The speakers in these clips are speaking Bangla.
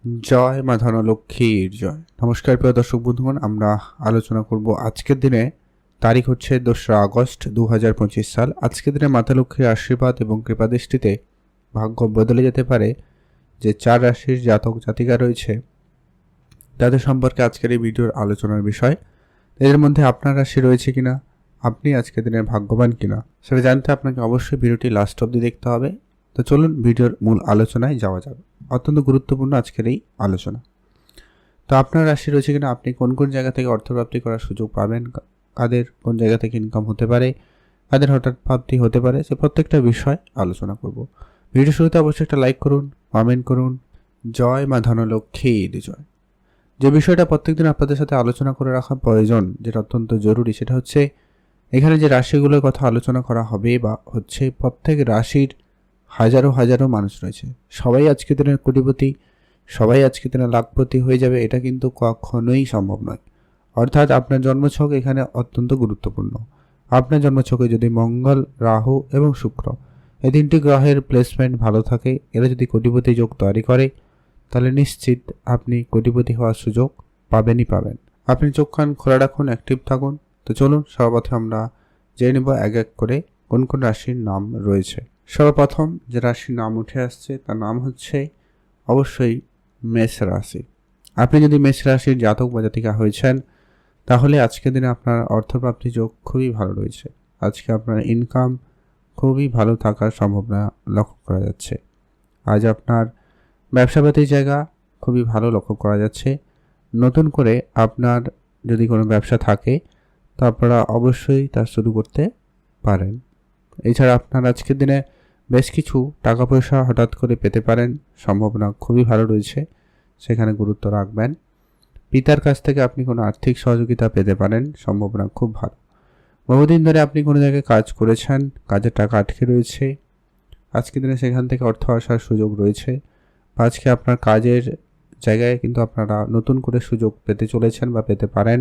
জয় মা ধনলক্ষ্মীর জয়। নমস্কার প্রিয় দর্শক বন্ধুগণ, আমরা আলোচনা করব আজকের দিনে। তারিখ হচ্ছে 2রা আগস্ট 2025 সাল। আজকের দিনে মাতা লক্ষ্মীর আশীর্বাদ এবং কৃপাদৃষ্টিতে ভাগ্য বদলে যেতে পারে। যে 4 রাশির জাতক জাতিকা রয়েছে তাদের সম্পর্কে আজকের এই ভিডিওর আলোচনার বিষয়। এদের মধ্যে আপনার রাশি রয়েছে কিনা, আপনি আজকের দিনে ভাগ্যবান কিনা, সেটা জানতে আপনাকে অবশ্যই ভিডিওটি লাস্ট অবধি দেখতে হবে। তো চলুন ভিডিওর মূল আলোচনায় যাওয়া যাবে। অত্যন্ত গুরুত্বপূর্ণ আজকের এই আলোচনা। তো আপনার রাশি রয়েছে কিনা, আপনি কোন কোন জায়গা থেকে অর্থপ্রাপ্তি করার সুযোগ পাবেন, কাদের কোন জায়গা থেকে ইনকাম হতে পারে, কাদের হঠাৎ প্রাপ্তি হতে পারে, সে প্রত্যেকটা বিষয় আলোচনা করব। ভিডিও শুরুতে অবশ্যই একটা লাইক করুন, কমেন্ট করুন। জয় মা ধনলক্ষ্মীর জয়। যে বিষয়টা প্রত্যেকদিন আপনাদের সাথে আলোচনা করে রাখা প্রয়োজন, যেটা অত্যন্ত জরুরি, সেটা হচ্ছে এখানে যে রাশিগুলোর কথা আলোচনা করা হবে বা হচ্ছে, প্রত্যেক রাশির হাজারো হাজারো মানুষ রয়েছে। সবাই আজকে দিনের কোটিপতি, সবাই আজকে দিনের লাখপতি হয়ে যাবে, এটা কিন্তু কখনোই সম্ভব নয়। অর্থাৎ আপনার জন্মছক এখানে অত্যন্ত গুরুত্বপূর্ণ। আপনার জন্মছকে যদি মঙ্গল, রাহু এবং শুক্র এই 3টি গ্রহের প্লেসমেন্ট ভালো থাকে, এরা যদি কোটিপতি যোগ তৈরি করে, তাহলে নিশ্চিত আপনি কোটিপতি হওয়ার সুযোগ পাবেনই পাবেন। আপনি চোখ কান খোলা রাখুন, অ্যাক্টিভ থাকুন। তো চলুন সর্বপ্রথম আমরা জেনে নেব এক এক করে কোন কোন রাশির নাম রয়েছে। সর্বপ্রথম যে রাশির নাম উঠে আসছে তার নাম হচ্ছে অবশ্যই মেষ রাশি। আপনি যদি মেষ রাশির জাতক বা জাতিকা হয়েছেন, তাহলে আজকের দিনে আপনার অর্থপ্রাপ্তি যোগ খুবই ভালো রয়েছে। আজকে আপনার ইনকাম খুবই ভালো থাকার সম্ভাবনা লক্ষ্য করা যাচ্ছে। আজ আপনার ব্যবসাপাতির জায়গা খুবই ভালো লক্ষ্য করা যাচ্ছে। নতুন করে আপনার যদি কোনো ব্যবসা থাকে, তো আপনারা অবশ্যই তা শুরু করতে পারেন। এছাড়া আপনার আজকের দিনে বেশ কিছু টাকা পয়সা হঠাৎ করে পেতে পারেন, সম্ভাবনা খুবই ভালো রয়েছে, সেখানে গুরুত্ব রাখবেন। পিতার কাছ থেকে আপনি কোনো আর্থিক সহযোগিতা পেতে পারেন, সম্ভাবনা খুব ভালো। বহুদিন ধরে আপনি কোনো জায়গায় কাজ করেছেন, কাজের টাকা আটকে রয়েছে, আজকের দিনে সেখান থেকে অর্থ আসার সুযোগ রয়েছে। আজকে আপনার কাজের জায়গায় কিন্তু আপনারা নতুন করে সুযোগ পেতে চলেছেন বা পেতে পারেন,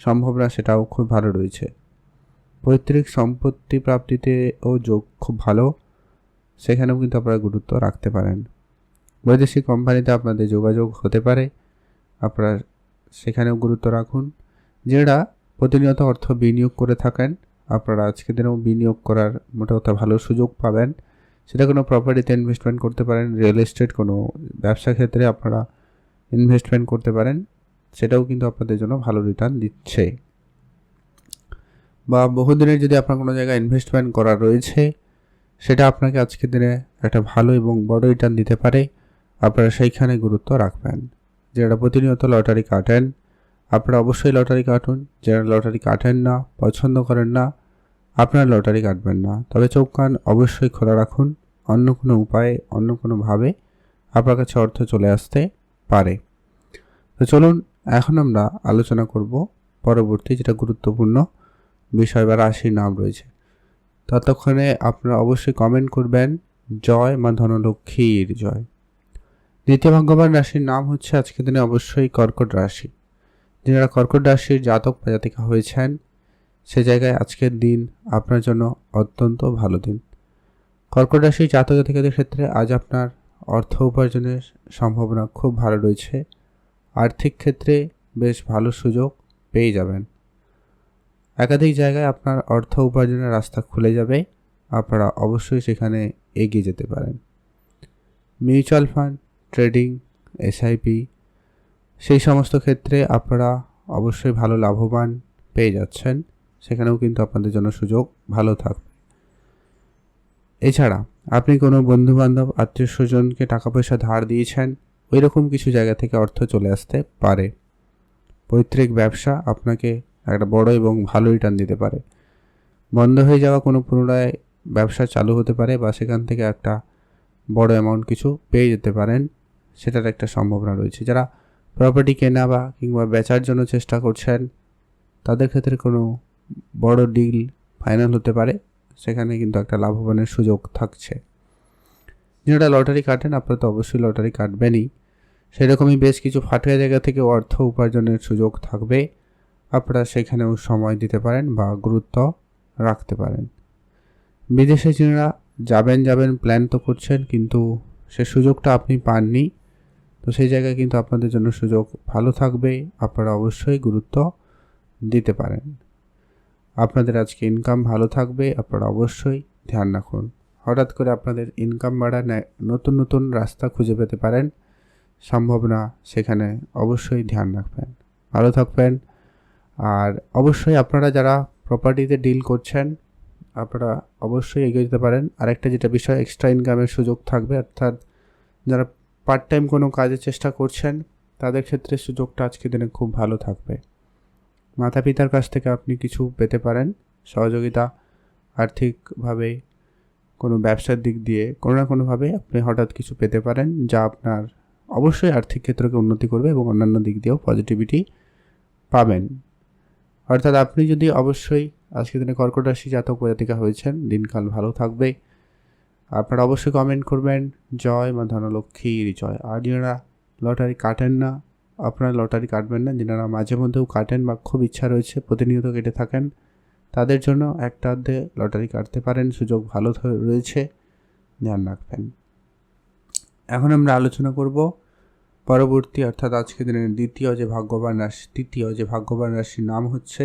সম্ভাবনা সেটাও খুব ভালো রয়েছে। পৈতৃক সম্পত্তি প্রাপ্তিতেও যোগ খুব ভালো, সেখানেও কিন্তু আপনারা গুরুত্ব রাখতে পারেন। বৈদেশিক কোম্পানিতে আপনাদের যোগাযোগ হতে পারে, আপনারা সেখানেও গুরুত্ব রাখুন। যারা প্রতিনিয়ত অর্থ বিনিয়োগ করে থাকেন, আপনারা আজকের দিনেও বিনিয়োগ করার মোটামুটি ভালো সুযোগ পাবেন। সেটা কোনো প্রপার্টিতে ইনভেস্টমেন্ট করতে পারেন, রিয়েল এস্টেট কোনো ব্যবসা ক্ষেত্রে আপনারা ইনভেস্টমেন্ট করতে পারেন, সেটাও কিন্তু আপনাদের জন্য ভালো রিটার্ন দিচ্ছে। বা বহুদিনের যদি আপনার কোনো জায়গায় ইনভেস্টমেন্ট করা রয়েছে, সেটা আপনাকে আজকের দিনে একটা ভালো এবং বড় রিটার্ন দিতে পারে, আপনারা সেইখানে গুরুত্ব রাখবেন। যারা প্রতিনিয়ত লটারি কাটেন, আপনারা অবশ্যই লটারি কাটুন। যারা লটারি কাটেন না, পছন্দ করেন না, আপনারা লটারি কাটবেন না। তবে চোখ কান অবশ্যই খোলা রাখুন, অন্য কোনো উপায়ে, অন্য কোনোভাবে আপনার কাছে অর্থ চলে আসতে পারে। তো চলুন এখন আমরা আলোচনা করব পরবর্তী যেটা গুরুত্বপূর্ণ বিষয় বা রাশির নাম রয়েছে। ততক্ষণে আপনারা অবশ্যই কমেন্ট করবেন জয় মা ধনলক্ষ্মীর জয়। দ্বিতীয় ভাগ্যবান রাশির নাম হচ্ছে আজকের দিনে অবশ্যই কর্কট রাশি। যারা কর্কট রাশির জাতক বা জাতিকা হয়েছেন, সে জায়গায় আজকের দিন আপনার জন্য অত্যন্ত ভালো দিন। কর্কট রাশির জাতক জাতিকাদের ক্ষেত্রে আজ আপনার অর্থ উপার্জনের সম্ভাবনা খুব ভালো রয়েছে। আর্থিক ক্ষেত্রে বেশ ভালো সুযোগ পেয়ে যাবেন। একাধিক জায়গায় আপনার অর্থ উপার্জনের রাস্তা খুলে যাবে, আপনারা অবশ্যই সেখানে এগিয়ে যেতে পারেন। মিউচুয়াল ফান্ড, ট্রেডিং, এসআইপি, সেই সমস্ত ক্ষেত্রে আপনারা অবশ্যই ভালো লাভবান পেয়ে যাচ্ছেন, সেখানেও কিন্তু আপনাদের জন্য সুযোগ ভালো থাকবে। এছাড়া আপনি কোনো বন্ধুবান্ধব, আত্মীয় স্বজনকে টাকা পয়সা ধার দিয়েছেন, ওই রকম কিছু জায়গা থেকে অর্থ চলে আসতে পারে। পৈতৃক ব্যবসা আপনাকে একটা বড় এবং ভালো রিটার্ন দিতে পারে। বন্ধ হয়ে যাওয়া কোনো পুনরায় ব্যবসা চালু হতে পারে বা সেখান থেকে একটা বড় অ্যামাউন্ট কিছু পেয়ে যেতে পারেন, সেটার একটা সম্ভাবনা রয়েছে। যারা প্রপার্টি কেনা বা কিংবা বেচার জন্য চেষ্টা করছেন, তাদের ক্ষেত্রে কোনো বড় ডিল ফাইনাল হতে পারে, সেখানে কিন্তু একটা লাভবানের সুযোগ থাকছে। যারা লটারি কাটেন, আপনারা তো অবশ্যই লটারি কাটবেনই, সেরকমই বেশ কিছু ফাটকা জায়গা থেকে অর্থ উপার্জনের সুযোগ থাকবে, আপনারা সেখানেও সময় দিতে পারেন বা গুরুত্ব রাখতে পারেন। বিদেশে যারা যাবেন প্ল্যান তো করছেন, কিন্তু সে সুযোগটা আপনি পাননি, তো সেই জায়গায় কিন্তু আপনাদের জন্য সুযোগ ভালো থাকবে, আপনারা অবশ্যই গুরুত্ব দিতে পারেন। আপনাদের আজকে ইনকাম ভালো থাকবে, আপনারা অবশ্যই ধ্যান রাখুন। হঠাৎ করে আপনাদের ইনকাম বাড়ার নতুন নতুন রাস্তা খুঁজে পেতে পারেন, সম্ভাবনা সেখানে অবশ্যই ধ্যান রাখবেন। ভালো থাকবেন। আর অবশ্যই আপনারা যারা প্রপার্টিতে ডিল করছেন আপনারা অবশ্যই এগিয়ে যেতে পারেন। আরেকটা যেটা বিষয়, এক্সট্রা ইনকামের সুযোগ থাকবে, অর্থাৎ যারা পার্ট টাইম কোনো কাজের চেষ্টা করছেন তাদের ক্ষেত্রে সুযোগটা আজকের দিনে খুব ভালো থাকবে। মাতা পিতার কাছ থেকে আপনি কিছু পেতে পারেন সহযোগিতা, আর্থিকভাবে কোনো ব্যবসার দিক দিয়ে কোনো না কোনোভাবে আপনি হঠাৎ কিছু পেতে পারেন, যা আপনার অবশ্যই আর্থিক ক্ষেত্রকে উন্নতি করবে এবং অন্যান্য দিক দিয়েও পজিটিভিটি পাবেন। অর্থাৎ আপনি যদি অবশ্যই আজকের দিনে কর্কট রাশি জাতক বা জাতিকা হয়েছেন, দিনকাল ভালো থাকবে। আপনারা অবশ্যই কমেন্ট করবেন জয় মা ধনলক্ষ্মীর জয়। আর যারা লটারি কাটেন না, আপনারা লটারি কাটবেন না। যারা মাঝে মধ্যেও কাটেন বা খুব ইচ্ছা রয়েছে প্রতিনিয়ত কেটে থাকেন, তাদের জন্য একটা অর্ধে লটারি কাটতে পারেন, সুযোগ ভালো রয়েছে, ধ্যান রাখবেন। এখন আমরা আলোচনা করব পরবর্তী, অর্থাৎ আজকের দিনের তৃতীয় যে ভাগ্যবান রাশির নাম হচ্ছে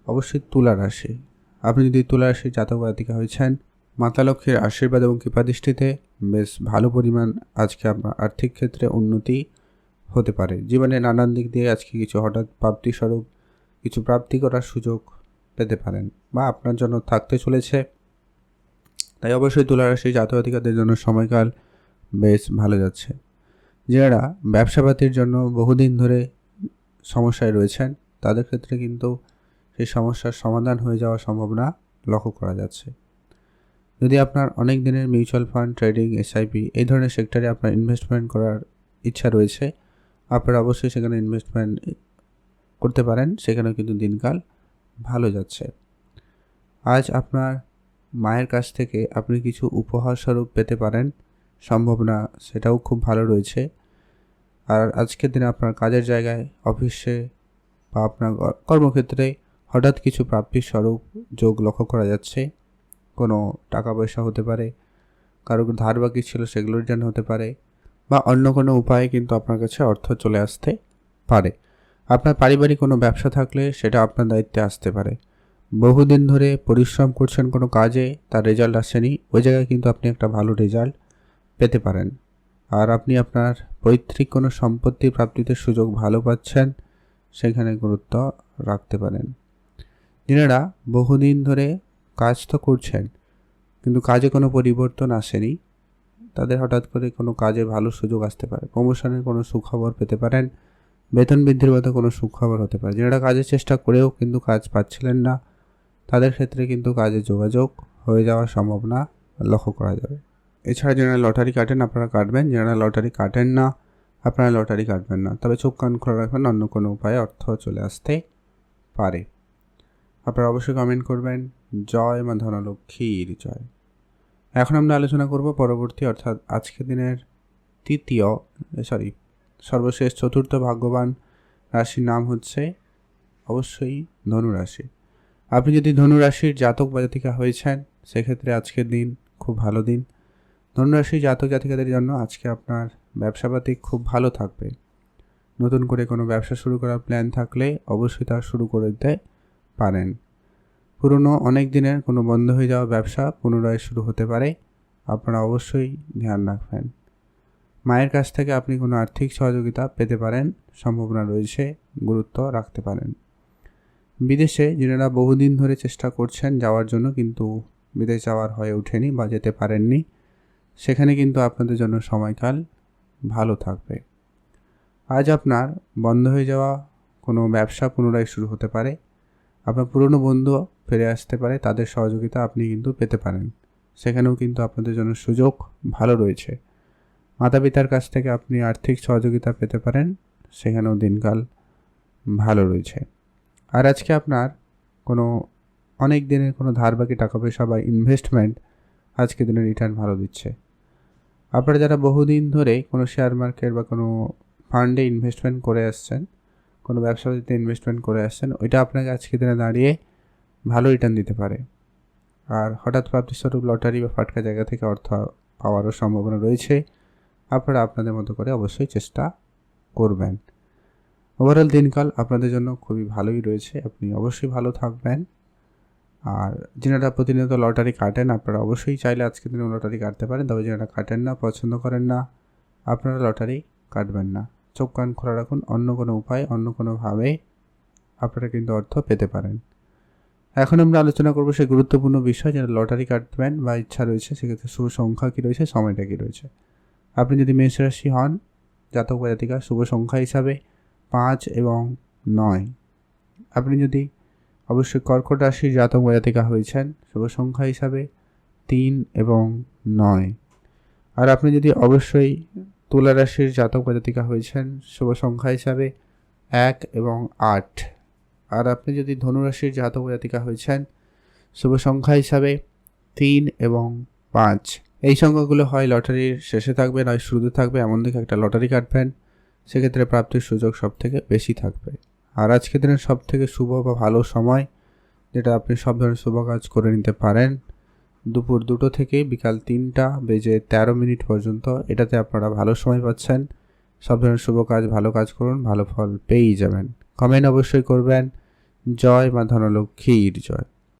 অবশ্যই তুলা রাশি। আপনি যদি তুলা রাশির জাতক বা জাতিকা হয়েছেন, মাতা লক্ষ্মীর আশীর্বাদ এবং কৃপাদৃষ্টিতে বেশ ভালো পরিমাণ আজকে আপনার আর্থিক ক্ষেত্রে উন্নতি হতে পারে। জীবনে নানান দিক দিয়ে আজকে কিছু হঠাৎ প্রাপ্তিস্বরূপ কিছু প্রাপ্তি করার সুযোগ পেতে পারেন বা আপনার জন্য থাকতে চলেছে। তাই অবশ্যই তুলা রাশির জাতক জাতিকাদের জন্য সময়কাল বেশ ভালো যাচ্ছে। যারা ব্যবসাপাতির জন্য বহুদিন ধরে সমস্যায় রয়েছেন তাদের ক্ষেত্রে কিন্তু সেই সমস্যার সমাধান হয়ে যাওয়ার সম্ভাবনা লক্ষ্য করা যাচ্ছে। যদি আপনার অনেক দিনের মিউচুয়াল ফান্ড, ট্রেডিং, এসআইপি এই ধরনের সেক্টরে আপনার ইনভেস্টমেন্ট করার ইচ্ছা রয়েছে, আপনারা অবশ্যই সেখানে ইনভেস্টমেন্ট করতে পারেন, সেখানেও কিন্তু দিনকাল ভালো যাচ্ছে। আজ আপনার মায়ের কাছ থেকে আপনি কিছু উপহার স্বরূপ পেতে পারেন, সম্ভাবনা সেটাও খুব ভালো রয়েছে। আর আজকের দিনে আপনার কাজের জায়গায়, অফিসে বা আপনার কর্মক্ষেত্রে হঠাৎ কিছু প্রাপ্তির স্বরূপ যোগ লক্ষ্য করা যাচ্ছে। কোনো টাকা পয়সা হতে পারে, কারো ধার বাকি ছিল সেগুলোর জন্য হতে পারে, বা অন্য কোনো উপায়ে কিন্তু আপনার কাছে অর্থ চলে আসতে পারে। আপনার পারিবারিক কোনো ব্যবসা থাকলে সেটা আপনার দায়িত্বে আসতে পারে। বহুদিন ধরে পরিশ্রম করছেন কোনো কাজে, তার রেজাল্ট আসেনি, ওই জায়গায় কিন্তু আপনি একটা ভালো রেজাল্ট পেতে পারেন। আর আপনি আপনার পৈতৃক কোনো সম্পত্তি প্রাপ্তিতে সুযোগ ভালো পাচ্ছেন, সেখানে গুরুত্ব রাখতে পারেন। যারা বহুদিন ধরে কাজ তো করছেন কিন্তু কাজে কোনো পরিবর্তন আসেনি, তাদের হঠাৎ করে কোনো কাজে ভালো সুযোগ আসতে পারে। প্রমোশনের কোনো সুখবর পেতে পারেন, বেতন বৃদ্ধির মতো কোনো সুখবর হতে পারে। যারা কাজের চেষ্টা করেও কিন্তু কাজ পাচ্ছিলেন না, তাদের ক্ষেত্রে কিন্তু কাজে যোগাযোগ হয়ে যাওয়ার সম্ভাবনা লক্ষ্য করা যাবে। এছাড়া যারা লটারি কাটেন আপনারা কাটবেন, যারা লটারি কাটেন না আপনারা লটারি কাটবেন না। তবে চোখ কান খোলা রাখবেন, অন্য কোনো উপায়ে অর্থ চলে আসতে পারে। আপনারা অবশ্যই কমেন্ট করবেন জয় মা ধনলক্ষ্মীর জয়। এখন আমরা আলোচনা করব পরবর্তী, অর্থাৎ আজকের দিনের সর্বশেষ চতুর্থ ভাগ্যবান রাশির নাম হচ্ছে অবশ্যই ধনুরাশি। আপনি যদি ধনুরাশির জাতক বা জাতিকা হয়েছেন সেক্ষেত্রে আজকের দিন খুব ভালো দিন। ধনুরাশির জাতক জাতিকাদের জন্য আজকে আপনার ব্যবসাপাতি খুব ভালো থাকবে। নতুন করে কোনো ব্যবসা শুরু করার প্ল্যান থাকলে অবশ্যই তা শুরু করে দিতে পারেন। পুরনো অনেক দিনের কোনো বন্ধ হয়ে যাওয়া ব্যবসা পুনরায় শুরু হতে পারে, আপনারা অবশ্যই ধ্যান রাখবেন। মায়ের কাছ থেকে আপনি কোনো আর্থিক সহযোগিতা পেতে পারেন, সম্ভাবনা রয়েছে, গুরুত্ব রাখতে পারেন। বিদেশে যারা বহুদিন ধরে চেষ্টা করছেন যাওয়ার জন্য কিন্তু বিদেশ যাওয়ার হয়ে ওঠেনি বা যেতে পারেননি, সেখানে কিন্তু আপনাদের জন্য সময়কাল ভালো থাকবে। আজ আপনার বন্ধ হয়ে যাওয়া কোনো ব্যবসা পুনরায় শুরু হতে পারে, আপনার পুরনো বন্ধু ফিরে আসতে পারে, তাদের সহযোগিতা আপনি কিন্তু পেতে পারেন, সেখানেও কিন্তু আপনাদের জন্য সুযোগ ভালো রয়েছে। মাতা পিতার কাছ থেকে আপনি আর্থিক সহযোগিতা পেতে পারেন, সেখানেও দিনকাল ভালো রয়েছে। আর আজকে আপনার কোনো অনেক দিনের কোনো ধার বাকি টাকা পয়সা বা ইনভেস্টমেন্ট আজকে দিনে রিটার্ন ভালো দিচ্ছে। আপনারা যারা বহুদিন ধরে কোনো শেয়ার মার্কেট বা কোনো ফান্ডে ইনভেস্টমেন্ট করে আসছেন, কোনো ব্যবসাতে ইনভেস্টমেন্ট করে আসছেন, ওইটা আপনাকে আজকে দিনে দাঁড়িয়ে ভালো রিটার্ন দিতে পারে। আর হঠাৎ প্রাপ্তিস্বরূপ লটারি বা ফাটকা জায়গা থেকে অর্থ পাওয়ারও সম্ভাবনা রয়েছে, আপনারা আপনাদের মতো করে অবশ্যই চেষ্টা করবেন। ওভারঅল দিনকাল আপনাদের জন্য খুবই ভালোই রয়েছে, আপনি অবশ্যই ভালো থাকবেন। আর যেনারা প্রতিনিয়ত লটারি কাটেন আপনারা অবশ্যই চাইলে আজকের দিনে লটারি কাটতে পারেন, তবে যেনারা কাটেন না, পছন্দ করেন না, আপনারা লটারি কাটবেন না। চোখ কান খোলা রাখুন, অন্য কোনো উপায় অন্য কোনোভাবে আপনারা কিন্তু অর্থ পেতে পারেন। এখন আমরা আলোচনা করবো সেই গুরুত্বপূর্ণ বিষয়, যারা লটারি কাটবেন বা ইচ্ছা রয়েছে সেক্ষেত্রে শুভ সংখ্যা কী রয়েছে, সময়টা কী রয়েছে। আপনি যদি মেষ রাশি হন, জাতক বা জাতিকা, শুভ সংখ্যা হিসাবে 5 এবং 9। আপনি যদি অবশ্যই কর্কট রাশির জাতক বা জাতিকা হয়েছেন, শুভ সংখ্যা হিসাবে 3 এবং 9। আর আপনি যদি অবশ্যই তুলা রাশির জাতক বা জাতিকা হয়েছেন, শুভ সংখ্যা হিসাবে 1 এবং 8। আর আপনি যদি ধনুরাশির জাতক বা জাতিকা হয়েছেন, শুভ সংখ্যা হিসাবে 3 এবং 5। এই সংখ্যাগুলো হয় লটারির শেষে থাকবে, নয় শুরুতে থাকবে, এমন দিকে একটা লটারি কাটবেন, সেক্ষেত্রে প্রাপ্তির সুযোগ সব থেকে বেশি থাকবে। আর আজকের দিনের সব থেকে শুভ বা ভালো সময়, যেটা আপনি সব ধরনের শুভ কাজ করে নিতে পারেন, দুপুর 2টো থেকে বিকাল 3টা বেজে 13 মিনিট পর্যন্ত। এটাতে আপনারা ভালো সময় পাচ্ছেন, সব ধরনের শুভ কাজ, ভালো কাজ করুন, ভালো ফল পেয়েই যাবেন। কমেন্ট অবশ্যই করবেন। জয় মা ধনলক্ষ্মীর জয়।